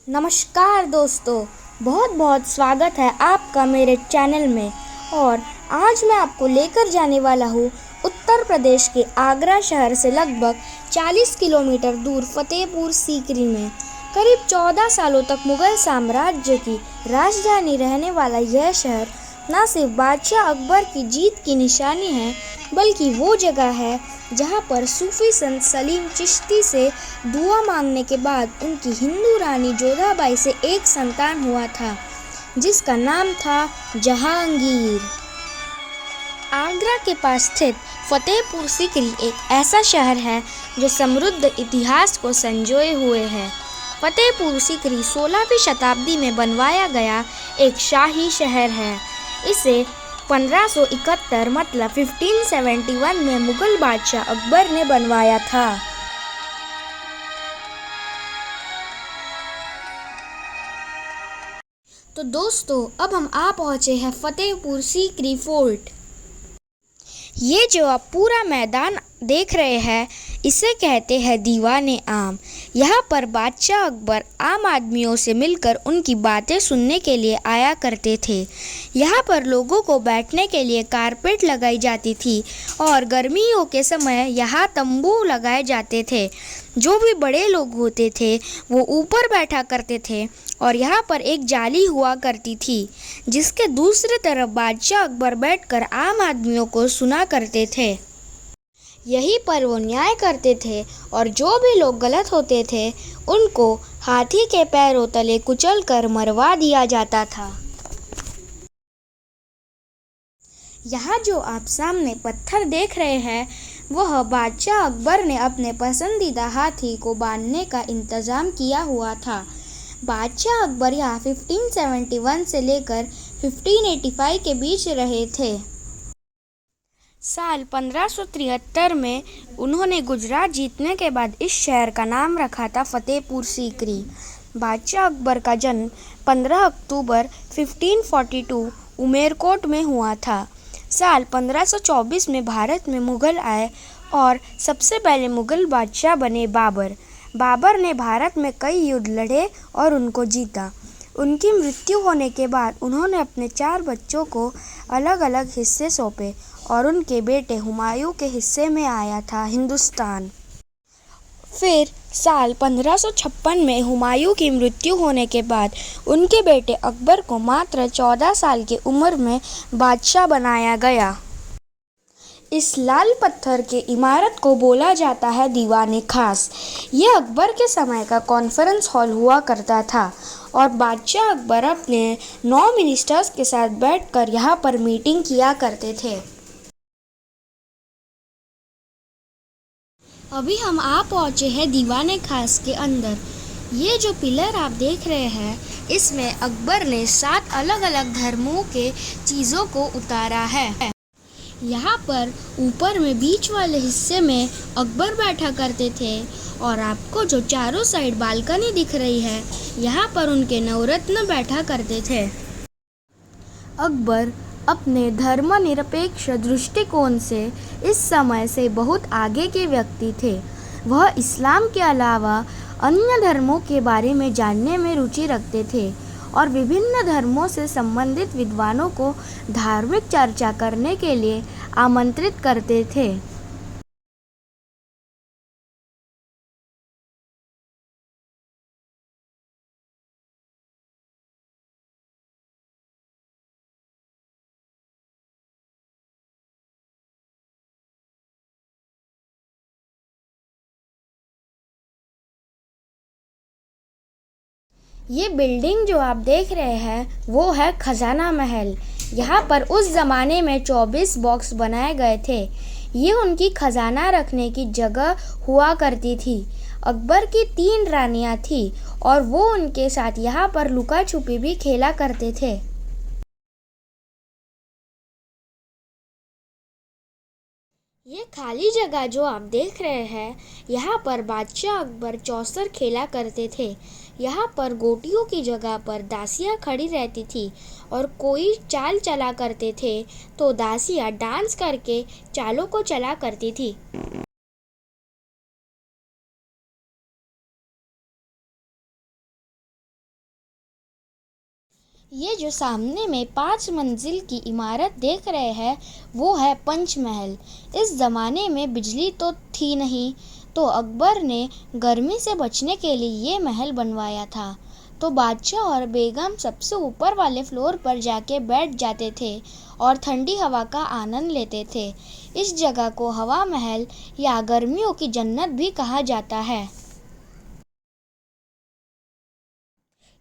नमस्कार दोस्तों, बहुत बहुत स्वागत है आपका मेरे चैनल में। और आज मैं आपको लेकर जाने वाला हूँ उत्तर प्रदेश के आगरा शहर से लगभग 40 किलोमीटर दूर फतेहपुर सीकरी में। करीब 14 सालों तक मुग़ल साम्राज्य की राजधानी रहने वाला यह शहर न सिर्फ बादशाह अकबर की जीत की निशानी है, बल्कि वो जगह है जहाँ पर सूफी संत सलीम चिश्ती से दुआ मांगने के बाद उनकी हिंदू रानी जोधाबाई से एक संतान हुआ था, जिसका नाम था जहांगीर। आगरा के पास स्थित फतेहपुर सीकरी एक ऐसा शहर है जो समृद्ध इतिहास को संजोए हुए है। फतेहपुर सीकरी 16वीं शताब्दी में बनवाया गया एक शाही शहर है। इसे 1571 मतलब 1571 में मुगल बादशाह अकबर ने बनवाया था। तो दोस्तों, अब हम आ पहुँचे हैं फतेहपुर सीकरी फोर्ट। ये जो आप पूरा मैदान देख रहे हैं, इसे कहते हैं दीवाने आम। यहाँ पर बादशाह अकबर आम आदमियों से मिलकर उनकी बातें सुनने के लिए आया करते थे। यहाँ पर लोगों को बैठने के लिए कारपेट लगाई जाती थी और गर्मियों के समय यहाँ तंबू लगाए जाते थे। जो भी बड़े लोग होते थे वो ऊपर बैठा करते थे और यहाँ पर एक जाली हुआ करती थी, जिसके दूसरी तरफ बादशाह अकबर बैठकर आम आदमियों को सुना करते थे। यहीं पर वो न्याय करते थे और जो भी लोग गलत होते थे उनको हाथी के पैरों तले कुचलकर मरवा दिया जाता था। यहाँ जो आप सामने पत्थर देख रहे हैं, वह बादशाह अकबर ने अपने पसंदीदा हाथी को बांधने का इंतज़ाम किया हुआ था। बादशाह अकबर यहाँ 1571 से लेकर 1585 के बीच रहे थे। साल 1573 में उन्होंने गुजरात जीतने के बाद इस शहर का नाम रखा था फतेहपुर सीकरी। बादशाह अकबर का जन्म 15 अक्टूबर 1542 उमेरकोट में हुआ था। साल 1524 में भारत में मुग़ल आए और सबसे पहले मुग़ल बादशाह बने बाबर। बाबर ने भारत में कई युद्ध लड़े और उनको जीता। उनकी मृत्यु होने के बाद उन्होंने अपने 4 बच्चों को अलग अलग हिस्से सौंपे और उनके बेटे हुमायूं के हिस्से में आया था हिंदुस्तान। फिर साल 1556 में हुमायूं की मृत्यु होने के बाद उनके बेटे अकबर को मात्र 14 साल की उम्र में बादशाह बनाया गया। इस लाल पत्थर के इमारत को बोला जाता है दीवाने खास। यह अकबर के समय का कॉन्फ्रेंस हॉल हुआ करता था और बादशाह अकबर अपने 9 मिनिस्टर्स के साथ बैठकर यहाँ पर मीटिंग किया करते थे। अभी हम आ पहुँचे हैं दीवाने खास के अंदर। ये जो पिलर आप देख रहे हैं, इसमें अकबर ने 7 अलग अलग धर्मों के चीज़ों को उतारा है। यहाँ पर ऊपर में बीच वाले हिस्से में अकबर बैठा करते थे और आपको जो चारों साइड बालकनी दिख रही है, यहाँ पर उनके नवरत्न बैठा करते थे। अकबर अपने धर्मनिरपेक्ष दृष्टिकोण से इस समय से बहुत आगे के व्यक्ति थे। वह इस्लाम के अलावा अन्य धर्मों के बारे में जानने में रुचि रखते थे और विभिन्न धर्मों से संबंधित विद्वानों को धार्मिक चर्चा करने के लिए आमंत्रित करते थे। ये बिल्डिंग जो आप देख रहे हैं वो है खजाना महल। यहाँ पर उस ज़माने में 24 बॉक्स बनाए गए थे। ये उनकी खजाना रखने की जगह हुआ करती थी। अकबर की 3 रानियाँ थी और वो उनके साथ यहाँ पर लुका छुपी भी खेला करते थे। ये खाली जगह जो आप देख रहे हैं, यहाँ पर बादशाह अकबर चौसर खेला करते थे। यहाँ पर गोटियों की जगह पर दासियाँ खड़ी रहती थी और कोई चाल चला करते थे तो दासियाँ डांस करके चालों को चला करती थी। ये जो सामने में 5 मंजिल की इमारत देख रहे हैं वो है पंचमहल। इस ज़माने में बिजली तो थी नहीं, तो अकबर ने गर्मी से बचने के लिए ये महल बनवाया था। तो बादशाह और बेगम सबसे ऊपर वाले फ्लोर पर जाके बैठ जाते थे और ठंडी हवा का आनंद लेते थे। इस जगह को हवा महल या गर्मियों की जन्नत भी कहा जाता है।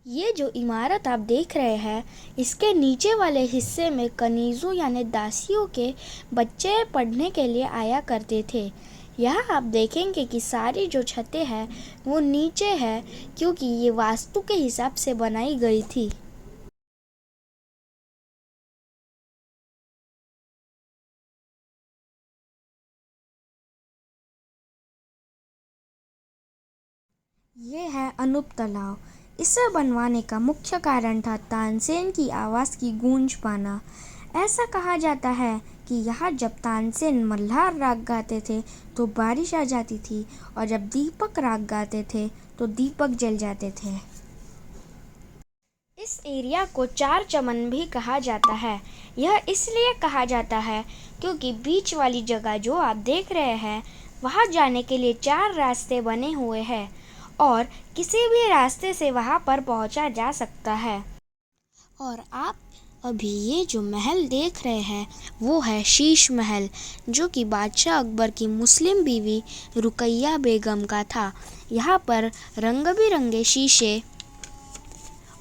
ये जो इमारत आप देख रहे हैं, इसके नीचे वाले हिस्से में कनीज़ों यानी दासियों के बच्चे पढ़ने के लिए आया करते थे। यहाँ आप देखेंगे कि सारी जो छतें हैं वो नीचे है, क्योंकि ये वास्तु के हिसाब से बनाई गई थी। ये है अनूप तालाब। इसे बनवाने का मुख्य कारण था तानसेन की आवाज़ की गूंज पाना। ऐसा कहा जाता है कि यहाँ जब तानसेन मल्हार राग गाते थे तो बारिश आ जाती थी, और जब दीपक राग गाते थे तो दीपक जल जाते थे। इस एरिया को चार चमन भी कहा जाता है। यह इसलिए कहा जाता है क्योंकि बीच वाली जगह जो आप देख रहे हैं, वहाँ जाने के लिए 4 रास्ते बने हुए हैं और किसी भी रास्ते से वहाँ पर पहुँचा जा सकता है। और आप अभी ये जो महल देख रहे हैं वो है शीश महल, जो कि बादशाह अकबर की मुस्लिम बीवी रुकैया बेगम का था। यहाँ पर रंग बिरंगे शीशे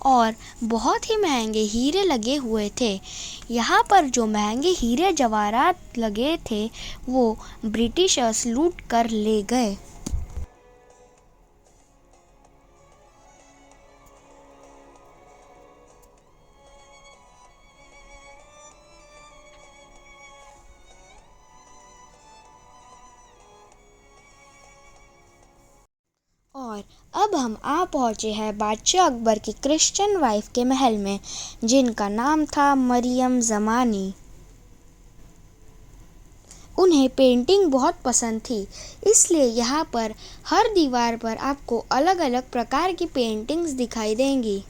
और बहुत ही महंगे हीरे लगे हुए थे। यहाँ पर जो महंगे हीरे जवाहरात लगे थे वो ब्रिटिशर्स लूट कर ले गए। और अब हम आ पहुँचे हैं बादशाह अकबर की क्रिश्चियन वाइफ के महल में, जिनका नाम था मरियम ज़मानी। उन्हें पेंटिंग बहुत पसंद थी, इसलिए यहाँ पर हर दीवार पर आपको अलग अलग प्रकार की पेंटिंग्स दिखाई देंगी।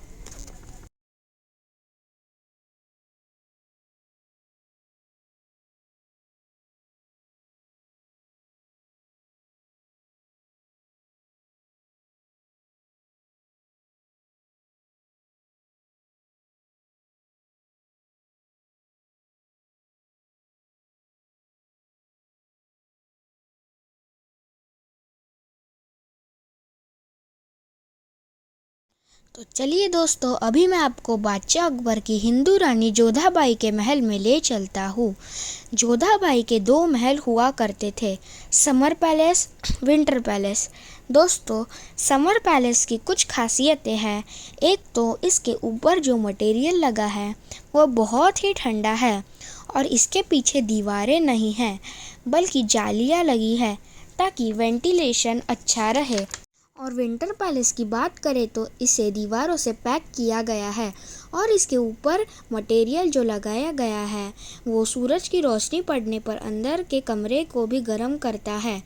तो चलिए दोस्तों, अभी मैं आपको बादशाह अकबर की हिंदू रानी जोधाबाई के महल में ले चलता हूँ। जोधाबाई के 2 महल हुआ करते थे, समर पैलेस, विंटर पैलेस। दोस्तों, समर पैलेस की कुछ खासियतें हैं। एक तो इसके ऊपर जो मटेरियल लगा है वो बहुत ही ठंडा है, और इसके पीछे दीवारें नहीं हैं बल्कि जालियाँ लगी है ताकि वेंटिलेशन अच्छा रहे। और विंटर पैलेस की बात करें तो इसे दीवारों से पैक किया गया है, और इसके ऊपर मटेरियल जो लगाया गया है वो सूरज की रोशनी पड़ने पर अंदर के कमरे को भी गर्म करता है।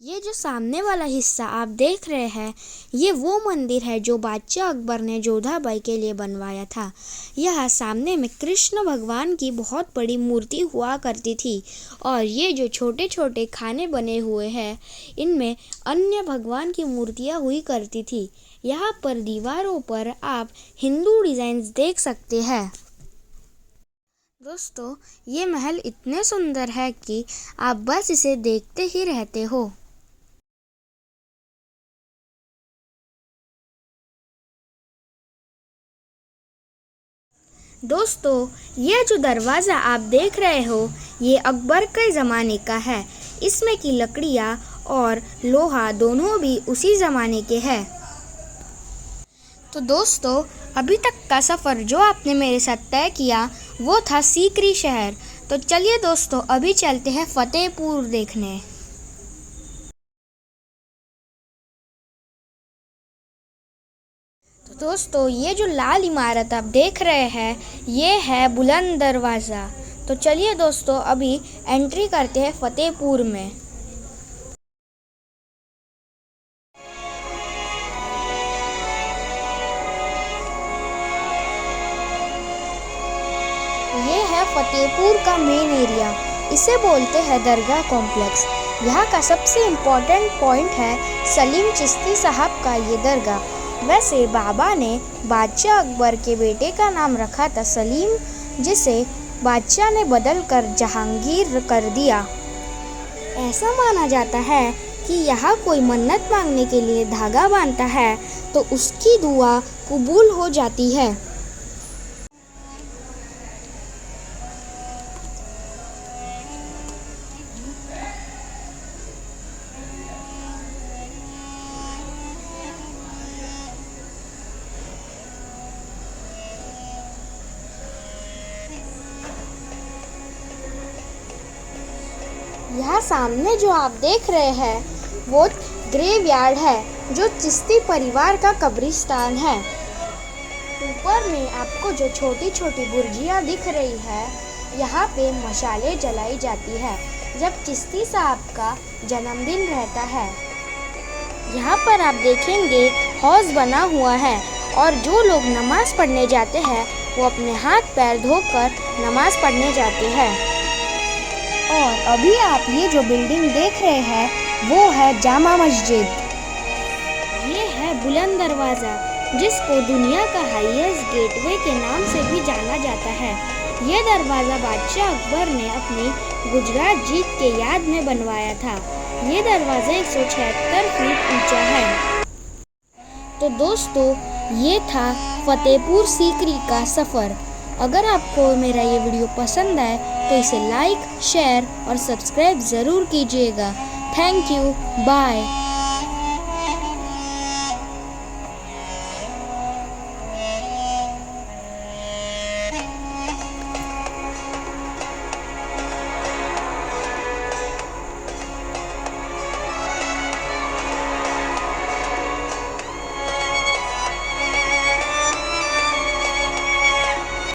ये जो सामने वाला हिस्सा आप देख रहे हैं, ये वो मंदिर है जो बादशाह अकबर ने जोधाबाई के लिए बनवाया था। यह सामने में कृष्ण भगवान की बहुत बड़ी मूर्ति हुआ करती थी, और ये जो छोटे छोटे खाने बने हुए हैं इनमें अन्य भगवान की मूर्तियाँ हुई करती थी। यहाँ पर दीवारों पर आप हिंदू डिज़ाइंस देख सकते हैं। दोस्तों, ये महल इतने सुंदर है कि आप बस इसे देखते ही रहते हो। दोस्तों, ये जो दरवाज़ा आप देख रहे हो ये अकबर के ज़माने का है। इसमें की लकड़ियाँ और लोहा दोनों भी उसी ज़माने के हैं। तो दोस्तों, अभी तक का सफ़र जो आपने मेरे साथ तय किया वो था सीकरी शहर। तो चलिए दोस्तों, अभी चलते हैं फतेहपुर देखने। तो दोस्तों, ये जो लाल इमारत आप देख रहे हैं ये है बुलंद दरवाज़ा। तो चलिए दोस्तों, अभी एंट्री करते हैं फतेहपुर में। है फतेहपुर का मेन एरिया। इसे बोलते हैं दरगाह कॉम्प्लेक्स। यहाँ का सबसे इम्पोर्टेंट पॉइंट है सलीम चिश्ती साहब का ये दरगाह। वैसे बाबा ने बादशाह अकबर के बेटे का नाम रखा था सलीम, जिसे बादशाह ने बदल कर जहांगीर कर दिया। ऐसा माना जाता है कि यहाँ कोई मन्नत मांगने के लिए धागा बांधता है तो उसकी दुआ कबूल हो जाती है। यहाँ सामने जो आप देख रहे हैं वो ग्रेवयार्ड है, जो चिश्ती परिवार का कब्रिस्तान है। ऊपर में आपको जो छोटी छोटी बुर्जियाँ दिख रही है, यहाँ पे मशालें जलाई जाती है जब चिश्ती साहब का जन्मदिन रहता है। यहाँ पर आप देखेंगे हौज बना हुआ है और जो लोग नमाज पढ़ने जाते हैं वो अपने हाथ पैर धोकर नमाज पढ़ने जाते हैं। और अभी आप ये जो बिल्डिंग देख रहे हैं वो है जामा मस्जिद। ये है बुलंद दरवाज़ा, जिसको दुनिया का हाईएस्ट गेटवे के नाम से भी जाना जाता है। ये दरवाज़ा बादशाह अकबर ने अपनी गुजरात जीत के याद में बनवाया था। ये दरवाज़ा 176 फीट ऊंचा है। तो दोस्तों, ये था फतेहपुर सीकरी का सफ़र। अगर आपको मेरा ये वीडियो पसंद आए तो इसे लाइक, शेयर और सब्सक्राइब ज़रूर कीजिएगा। Thank you, bye.